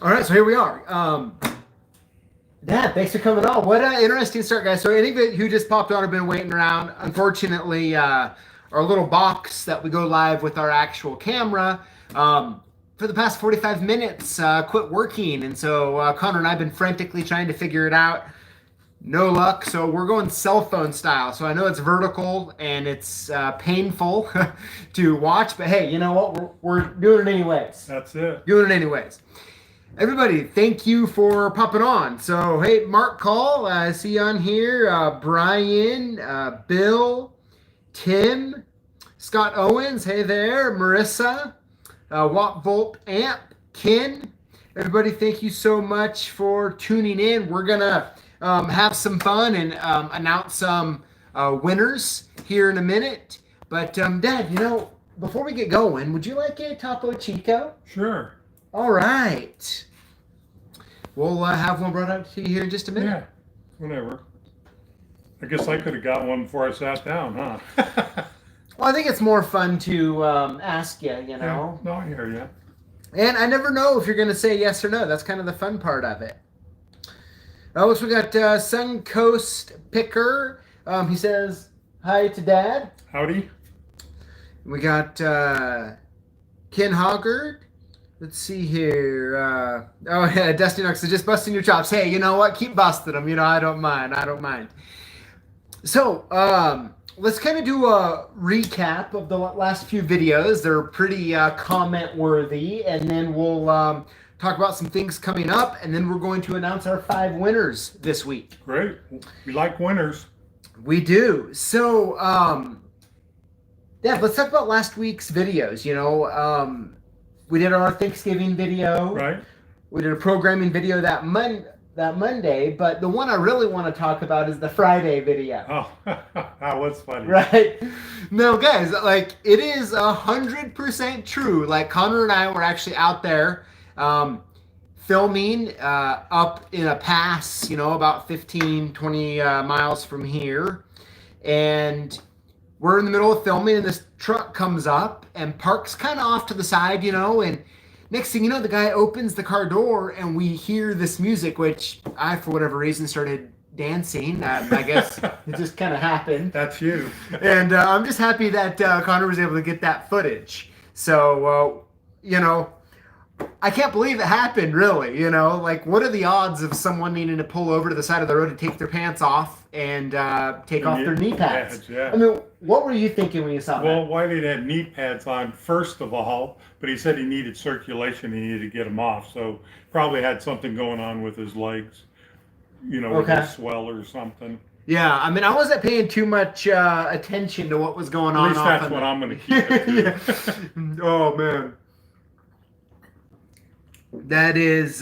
All right, so here we are. Dad, thanks for coming on. What an interesting start, guys. So any of you who just popped on have been waiting around. Unfortunately, our little box that we go live with our actual camera for the past 45 minutes quit working. And so Connor and I have been frantically trying to figure it out. No luck. So we're going cell phone style. So I know it's vertical and it's painful to watch, but hey, you know what? We're doing it anyways. That's it. Doing it anyways. Everybody, thank you for popping on. So, hey, Mark Call, I see you on here. Brian, Bill, Tim, Scott Owens, hey there. Marissa, Watt Volt Amp, Ken. Everybody, thank you so much for tuning in. We're going to have some fun and announce some winners here in a minute. But, Dad, you know, before we get going, would you like a Topo Chico? Sure. All right. We'll have one brought up to you here in just a minute. Yeah, whatever. I guess I could have got one before I sat down, huh? Well, I think it's more fun to ask you, you know. Yeah, no, I hear you. And I never know if you're going to say yes or no. That's kind of the fun part of it. Oh, so we got Suncoast Picker. He says, hi to Dad. Howdy. We got Ken Hoggard. Let's see here. Oh, yeah, Dusty Knox is just busting your chops. Hey, you know what? Keep busting them. You know, I don't mind. I don't mind. So, let's kind of do a recap of the last few videos. They're pretty comment worthy. And then we'll talk about some things coming up. And then we're going to announce our 5 winners this week. Great. We like winners. We do. So, yeah, let's talk about last week's videos. You know, we did our Thanksgiving video. Right. We did a programming video that Monday, but the one I really want to talk about is the Friday video. Oh, that was funny. Right? No, guys, like, it is 100% true. Like, Connor and I were actually out there filming up in a pass, you know, about 15, 20 miles from here. And we're in the middle of filming, and this truck comes up and parks kind of off to the side, you know, and next thing you know, the guy opens the car door, and we hear this music, which I, for whatever reason, started dancing. I guess it just kind of happened. That's you. And I'm just happy that Connor was able to get that footage. So, you know, I can't believe it happened, really. You know, like, what are the odds of someone needing to pull over to the side of the road to take their pants off and take off their knee pads? Yeah. I mean, what were you thinking when you saw that? Well, Whitey had knee pads on, first of all, but he said he needed circulation. He needed to get them off. So probably had something going on with his legs, you know, with his swell or something. Yeah, I mean, I wasn't paying too much attention to what was going on. At least that's what I'm going to keep it to. Yeah. Oh, man. That is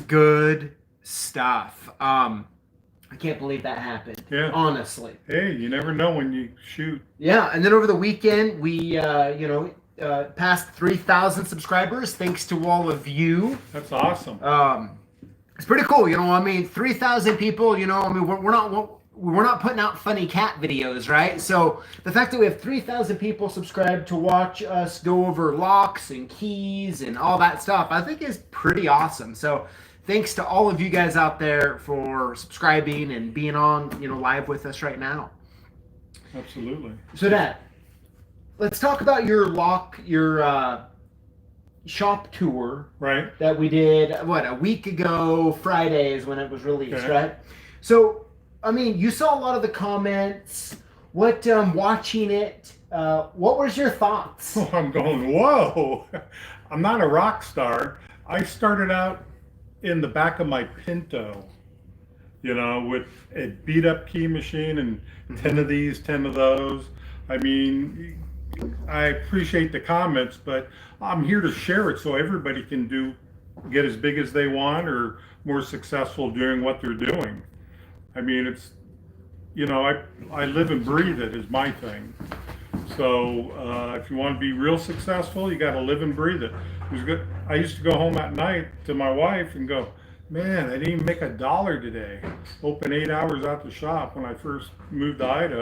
good stuff. I can't believe that happened. Yeah. Honestly. Hey, you never know when you shoot. Yeah, and then over the weekend, we, passed 3,000 subscribers, thanks to all of you. That's awesome. It's pretty cool, you know. I mean, 3,000 people, you know. I mean, we're not putting out funny cat videos, right? So the fact that we have 3,000 people subscribed to watch us go over locks and keys and all that stuff, I think is pretty awesome. So thanks to all of you guys out there for subscribing and being on, you know, live with us right now. Absolutely. So Dad, let's talk about your shop tour. Right. That we did, a week ago, Friday is when it was released, Okay. right? So, I mean, you saw a lot of the comments. What, watching it, what was your thoughts? Oh, I'm going, whoa. I'm not a rock star. I started out in the back of my Pinto, you know, with a beat up key machine and 10 of these, 10 of those. I mean, I appreciate the comments, but I'm here to share it so everybody can get as big as they want or more successful doing what they're doing. I mean, it's, you know, I live and breathe it is my thing. So if you want to be real successful, you got to live and breathe it. I used to go home at night to my wife and go, man, I didn't even make $1 today. Open 8 hours out the shop when I first moved to Idaho.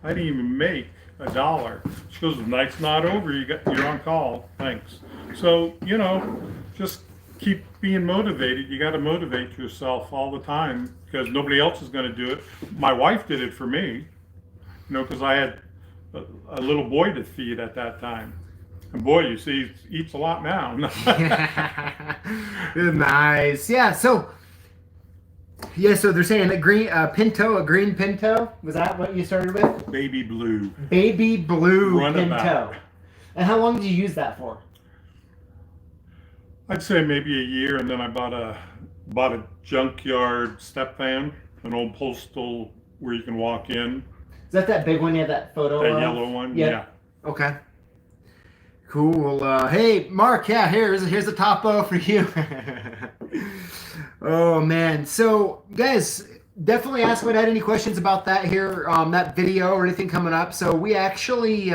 I didn't even make $1. She goes, the night's not over. You're on call. Thanks. So, you know, just keep being motivated. You got to motivate yourself all the time because nobody else is going to do it. My wife did it for me, because I had a little boy to feed at that time. And boy, you see, he eats a lot now. Nice. Yeah. So they're saying a green Pinto, a green Pinto. Was that what you started with? Baby blue. Baby blue Runabout. Pinto. And how long did you use that for? I'd say maybe a year, and then I bought a junkyard step van, an old postal where you can walk in. Is that big one you had that photo That of? yellow one? Yeah. Yeah. Okay. Cool. Hey, Mark. Yeah, here's the topo for you. Oh man. So, guys, definitely ask if I had any questions about that here, that video or anything coming up. So we actually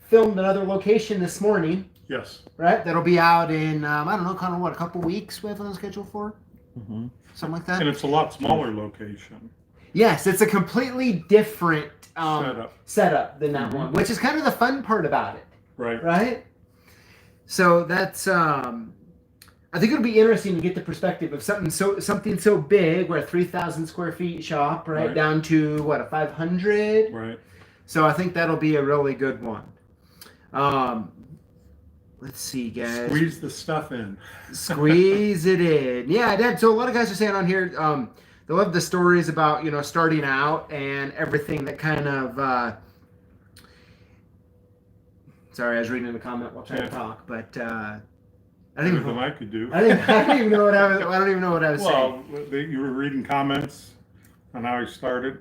filmed another location this morning. Yes. Right. That'll be out in I don't know, kind of what, a couple weeks we have on the schedule for. Mm-hmm. Something like that. And it's a lot smaller location. Yes, it's a completely different setup than that Mm-hmm. one, which is kind of the fun part about it. Right. Right? So that's I think it'll be interesting to get the perspective of something so big. We're a 3,000 square feet shop, right? Down to what, a 500? Right. So I think that'll be a really good one. Let's see, guys. Squeeze the stuff in. Squeeze it in. Yeah, Dad. So a lot of guys are saying on here, they love the stories about, starting out and everything that kind of, sorry, I was reading the comment while trying to talk, but I don't even know. I could do. I don't even know what I was saying. Well, you were reading comments on how he started.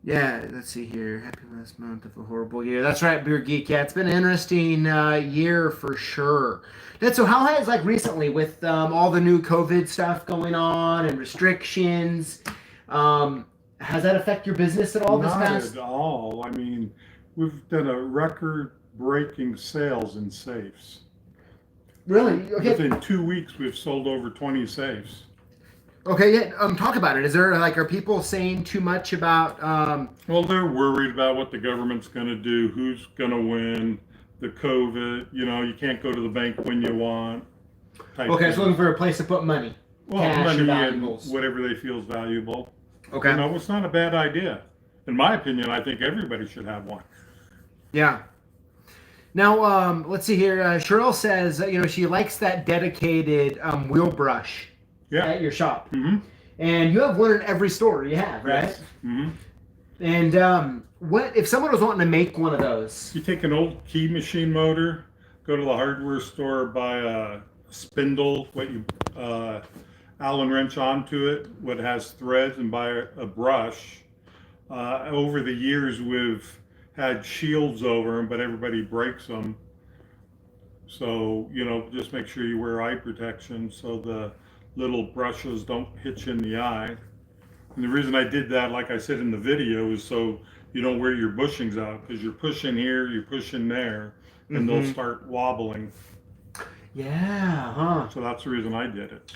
Yeah, let's see here. Happy last month of a horrible year. That's right, Beer Geek. Yeah, it's been an interesting year for sure. Dad, so how has, recently with all the new COVID stuff going on and restrictions, has that affect your business at all this past? Not at all. I mean, we've done a record-breaking sales in safes. Really? Okay. Within 2 weeks, we've sold over 20 safes. Okay, yeah. Talk about it. Is there are people saying too much about? Well, they're worried about what the government's going to do, who's going to win, the COVID. You can't go to the bank when you want. Okay, so looking for a place to put money. Well, cash money or and valuables. whatever they feel is valuable. Okay. It's not a bad idea. In my opinion, I think everybody should have one. Yeah. Now, let's see here. Cheryl says, she likes that dedicated wheel brush at your shop. Mm-hmm. And you have one in every store you have, right? Yes. Mm-hmm. And what if someone was wanting to make one of those? You take an old key machine motor, go to the hardware store, buy a spindle, Allen wrench onto it, what has threads, and buy a brush. Over the years, we've had shields over them, but everybody breaks them. So, just make sure you wear eye protection so the little brushes don't hit you in the eye. And the reason I did that, like I said in the video, is so you don't wear your bushings out, because you're pushing here, you're pushing there, and they'll start wobbling. Yeah, huh? So that's the reason I did it.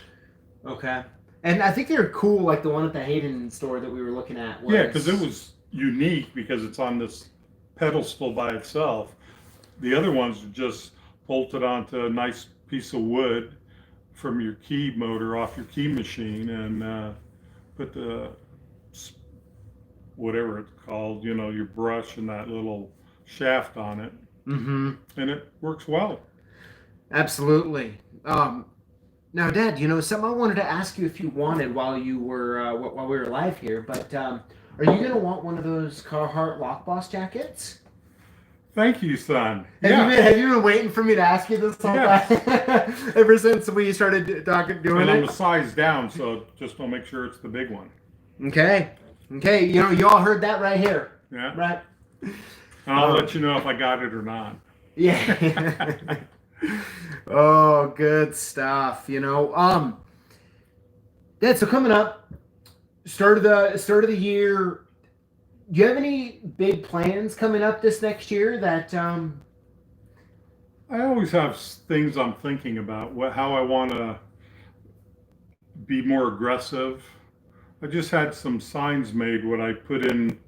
Okay. And I think they're cool, like the one at the Hayden store that we were looking at. Yeah, because it was unique because it's on this pedestal by itself. The other ones are just bolted onto a nice piece of wood from your key motor off your key machine and put the whatever it's called, your brush and that little shaft on it. Mm-hmm. And it works well. Absolutely. Now, Dad, something I wanted to ask you if you wanted while we were live here, but are you gonna want one of those Carhartt Lock Boss jackets? Thank you, son. Have you been waiting for me to ask you this whole time? Ever since we started doing and it? I'm a size down, so just don't make sure it's the big one. Okay. You all heard that right here. Yeah. Right. And I'll let you know if I got it or not. Yeah. Oh, good stuff. Dad, so coming up, start of the year, do you have any big plans coming up this next year that I always have things I'm thinking about, how I want to be more aggressive. I just had some signs made when I put in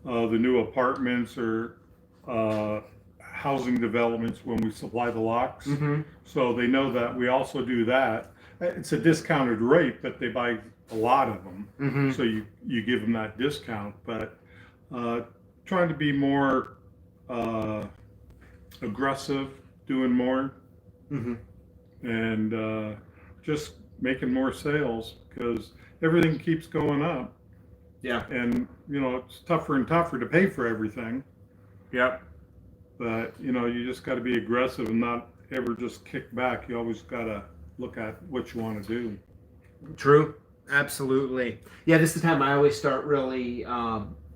the new apartments or housing developments when we supply the locks. Mm-hmm. So they know that we also do that. It's a discounted rate, but they buy a lot of them. Mm-hmm. So you give them that discount. But trying to be more aggressive, doing more, Mm-hmm. and just making more sales because everything keeps going up. Yeah. And, it's tougher and tougher to pay for everything. Yep. But, you just got to be aggressive and not ever just kick back. You always got to look at what you want to do. True. Absolutely. Yeah, this is the time I always start really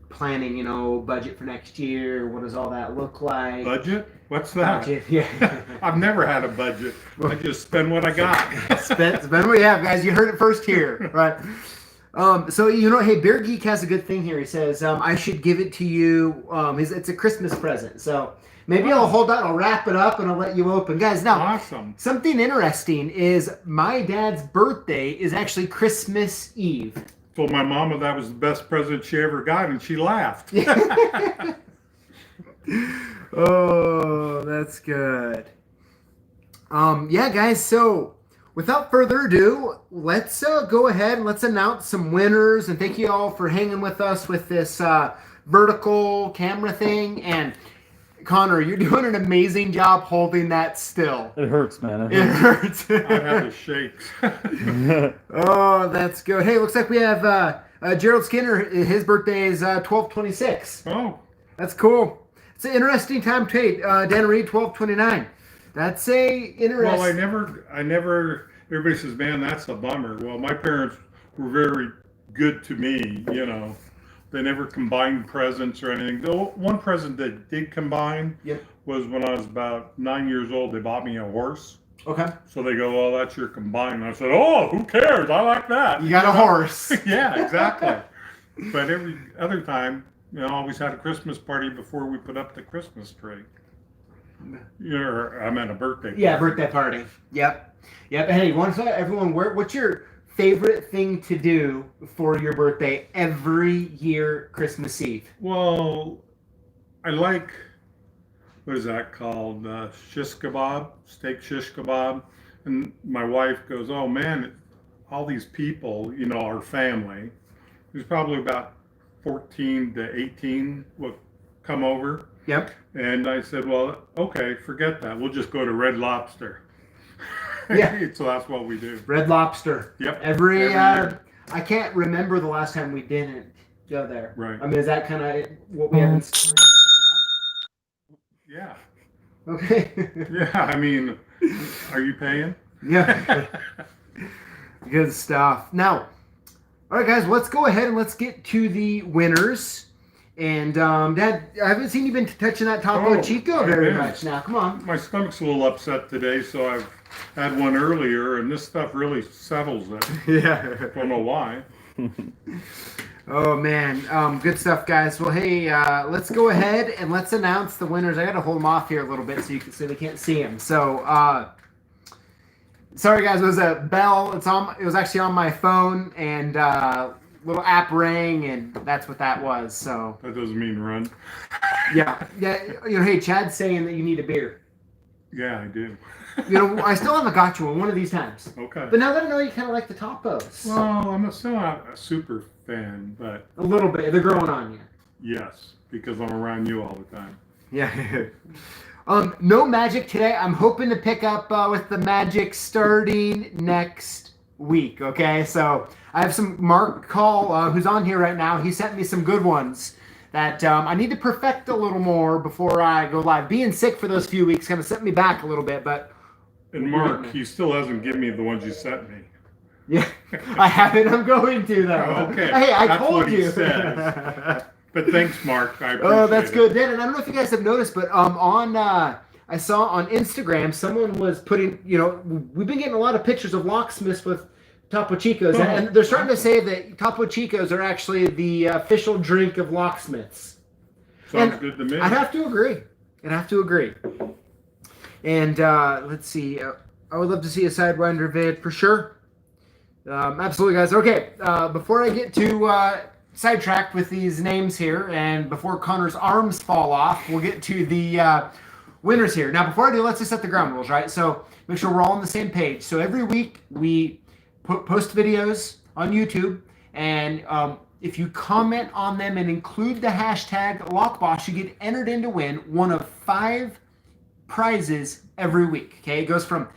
planning, budget for next year. What does all that look like? Budget? What's that? Budget, yeah. I've never had a budget. I just spend what I got. spend what you have, guys. You heard it first here, right? So hey, Bear Geek has a good thing here. He says, I should give it to you. It's a Christmas present. So maybe I'll hold on. I'll wrap it up and I'll let you open, guys. Now, Awesome. Something interesting is my dad's birthday is actually Christmas Eve. Told my mama that was the best present she ever got, and she laughed. Oh, that's good. Yeah, guys. So, without further ado, let's go ahead and let's announce some winners. And thank you all for hanging with us with this vertical camera thing. And Connor, you're doing an amazing job holding that still. It hurts, man. It hurts. I have the shakes. Oh, that's good. Hey, looks like we have Gerald Skinner. His birthday is 12/26. Oh, That's cool. It's an interesting time to date. Dan Reed, 12/29. That's a interesting. well, I never, everybody says, man, that's a bummer. Well, my parents were very good to me, They never combined presents or anything. The one present that did combine Yep. was when I was about 9 years old. They bought me a horse. Okay. So they go, well, that's your combined. And I said, oh, who cares? I like that. You got a horse. Yeah, exactly. But every other time, always had a Christmas party before we put up the Christmas tree. I meant a birthday party. Yeah, birthday party. Yep. Hey, you want to tell everyone what's your favorite thing to do for your birthday every year, Christmas Eve? Well, I like, what is that called? Shish kebab, steak shish kebab. And my wife goes, oh man, all these people, our family, there's probably about 14 to 18 will come over. Yep. And I said, well, okay, forget that. We'll just go to Red Lobster. Yeah. So that's what we do. Red Lobster. Yep. Every year. I can't remember the last time we didn't go there. Right. I mean, is that kind of what we have in store? Yeah. Okay. Yeah, I mean, are you paying? Yeah. Good stuff. Now, all right, guys, let's go ahead and let's get to the winners. And Dad, I haven't seen you been touching that Topo Chico very much. Now, come on. My stomach's a little upset today, so I've had one earlier, and this stuff really settles it. Yeah. Don't know why. Oh man, good stuff, guys. Well, hey, let's go ahead and let's announce the winners. I got to hold them off here a little bit so they can't see them. So, sorry guys, it was a bell. It was actually on my phone, and little app rang, and that's what that was. So That doesn't mean run. yeah. Hey, Chad's saying that you need a beer. Yeah, I do. I still haven't got you one of these times. Okay. But now that I know you kind of like the Topos, Well, I'm still not a super fan, but a little bit, they're growing on you. yes, because I'm around you all the time. Yeah. No Magic today. I'm hoping to pick up with the Magic starting next week. Okay, so I have some Mark Call who's on here right now. He sent me some good ones that I need to perfect a little more before I go live. Being sick for those few weeks kind of set me back a little bit, but And Mark, he still hasn't given me the ones you sent me. yeah, I haven't. I'm going to though. Okay, Hey, I that's told what he you. says. But thanks, Mark. I appreciate Oh, that's it. good. Dan, and I don't know if you guys have noticed, but I saw on Instagram someone was putting, we've been getting a lot of pictures of locksmiths with Topo Chicos, and they're starting to say that Topo Chicos are actually the official drink of locksmiths. Sounds And good to me. I'd have to agree. And let's see. I would love to see a Sidewinder vid for sure. Absolutely, guys. Okay, before I get to sidetracked with these names here, and before Connor's arms fall off, we'll get to the winners here. Now, before I do, let's just set the ground rules, right? So make sure we're all on the same page. So every week we post videos on YouTube, and if you comment on them and include the hashtag LockBoss, you get entered in to win one of 5 prizes every week. Okay, it goes from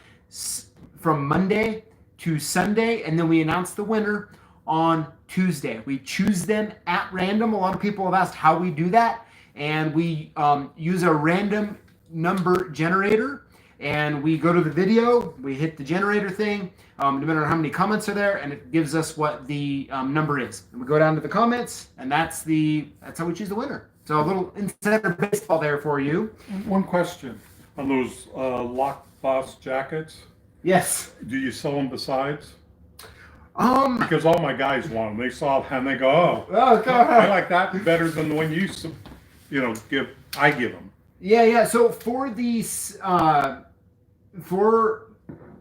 Monday to Sunday, and then we announce the winner on Tuesday. We choose them at random. A lot of people have asked how we do that, and we use a random number generator, and we go to the video, we hit the generator thing, depending on how many comments are there, and it gives us what the number is. And we go down to the comments, and that's how we choose the winner. So a little insider baseball there for you. One question on those Lock Boss jackets. Yes. Do you sell them besides? Because all my guys want them. They saw them and they go, Oh, go ahead. I like that better than the one you give. I give them. Yeah. So for these, for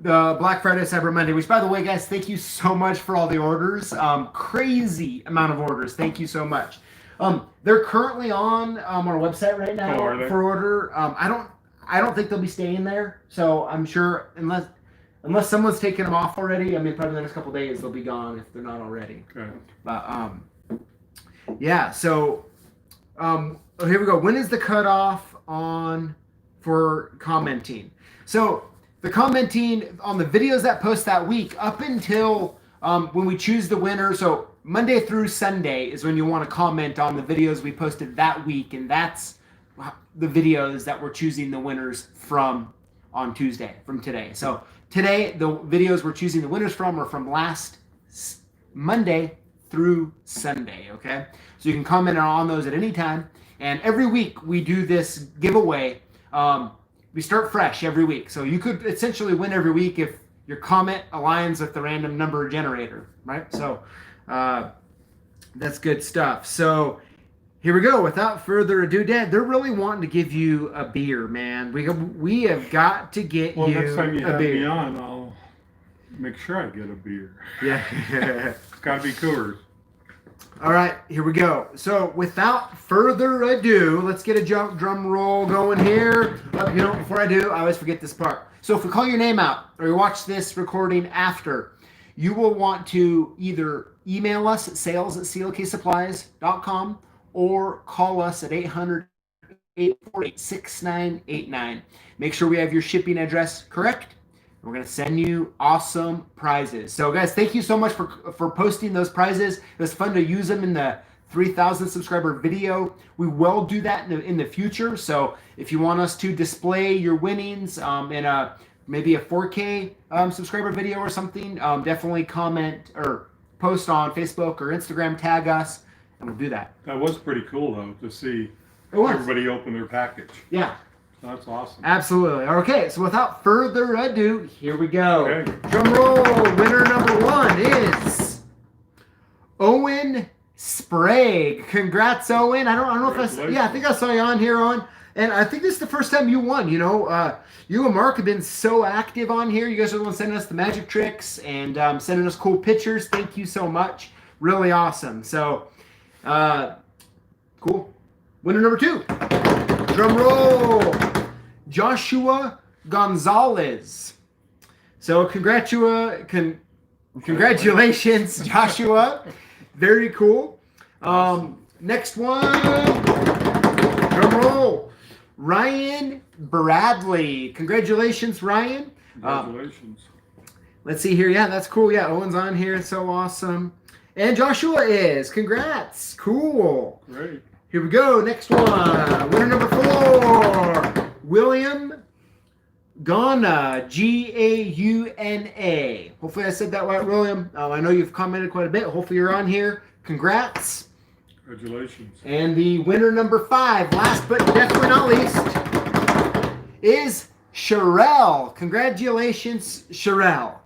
the Black Friday, Cyber Monday, which, by the way, guys, thank you so much for all the orders. Crazy amount of orders. Thank you so much. They're currently on our website right now for order. I don't think they'll be staying there. So I'm sure unless someone's taken them off already, I mean, probably the next couple of days they'll be gone if they're not already. Okay. But yeah. So here we go. When is the cutoff for commenting? So the commenting on the videos that post that week up until when we choose the winner. So Monday through Sunday is when you want to comment on the videos we posted that week, and that's the videos that we're choosing the winners from on Tuesday, from today. So today, the videos we're choosing the winners from are from last Monday through Sunday, okay? So you can comment on those at any time. And every week we do this giveaway. We start fresh every week. So you could essentially win every week if your comment aligns with the random number generator, right? So that's good stuff. So here we go. Without further ado, Dad, they're really wanting to give you a beer, man. We have got to get you next time you a have beer. me on, I'll make sure I get a beer. Yeah. It's got to be Coors. All right, here we go. So without further ado, let's get a drum roll going here. Before I do, I always forget this part. So if we call your name out or you watch this recording after, you will want to either email us at sales@clksupplies.com or call us at 800-848-6989. Make sure we have your shipping address correct. We're going to send you awesome prizes. So guys, thank you so much for posting those prizes. It was fun to use them in the 3,000 subscriber video. We will do that in the future. So if you want us to display your winnings in maybe a 4K subscriber video or something, definitely comment or post on Facebook or Instagram, tag us, and we'll do that. That was pretty cool, though, to see It was. everybody open their package. Yeah. That's awesome. Absolutely. Okay, so without further ado, here we go. Okay. Drum roll. Winner number 1 is Owen Sprague. Congrats, Owen. I don't know if I think I saw you on here, and I think this is the first time you won. You and Mark have been so active on here. You guys are the ones sending us the magic tricks and sending us cool pictures. Thank you so much. Really awesome. So, cool. Winner number 2. Drum roll. Joshua Gonzalez. So congratulations, Joshua. Very cool. Next one. Drum roll. Ryan Bradley. Congratulations, Ryan. Congratulations. Let's see here. Yeah, that's cool. Yeah, Owen's on here. So awesome. And Joshua is. Congrats. Cool. Great. Here we go. Next one. Winner number 4. William Gauna. Gauna. Hopefully I said that right, William. I know you've commented quite a bit. Hopefully you're on here. Congrats. Congratulations. And the winner number 5, last but definitely not least, is Sherelle. Congratulations, Sherelle.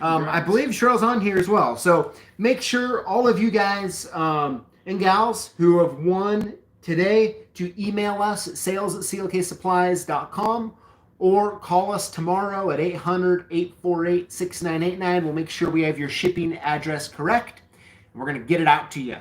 I believe Sherelle's on here as well. So make sure all of you guys and gals who have won today to email us at sales@clksupplies.com or call us tomorrow at 800-848-6989. We'll make sure we have your shipping address correct, and we're going to get it out to you.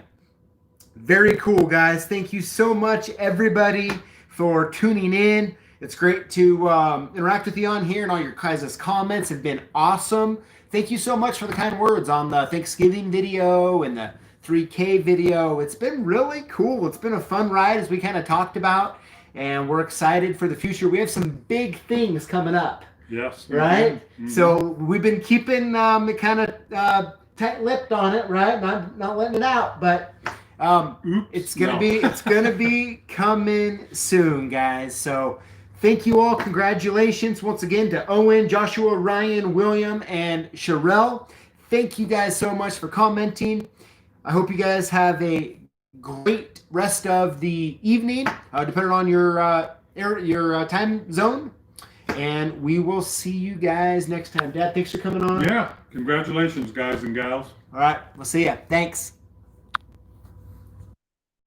Very cool, guys. Thank you so much, everybody, for tuning in. It's great to interact with you on here, and all your guys' comments have been awesome. Thank you so much for the kind words on the Thanksgiving video and the 3K video. It's been really cool. It's been a fun ride, as we kind of talked about, and we're excited for the future. We have some big things coming up. Yes. Right? Mm-hmm. So we've been keeping it kind of tight-lipped on it, right? Not letting it out, but it's gonna be coming soon, guys. So thank you all. Congratulations once again to Owen, Joshua, Ryan, William, and Sherelle. Thank you guys so much for commenting. I hope you guys have a great rest of the evening, depending on your time zone. And we will see you guys next time. Dad, thanks for coming on. Yeah. Congratulations, guys and gals. All right. We'll see ya. Thanks.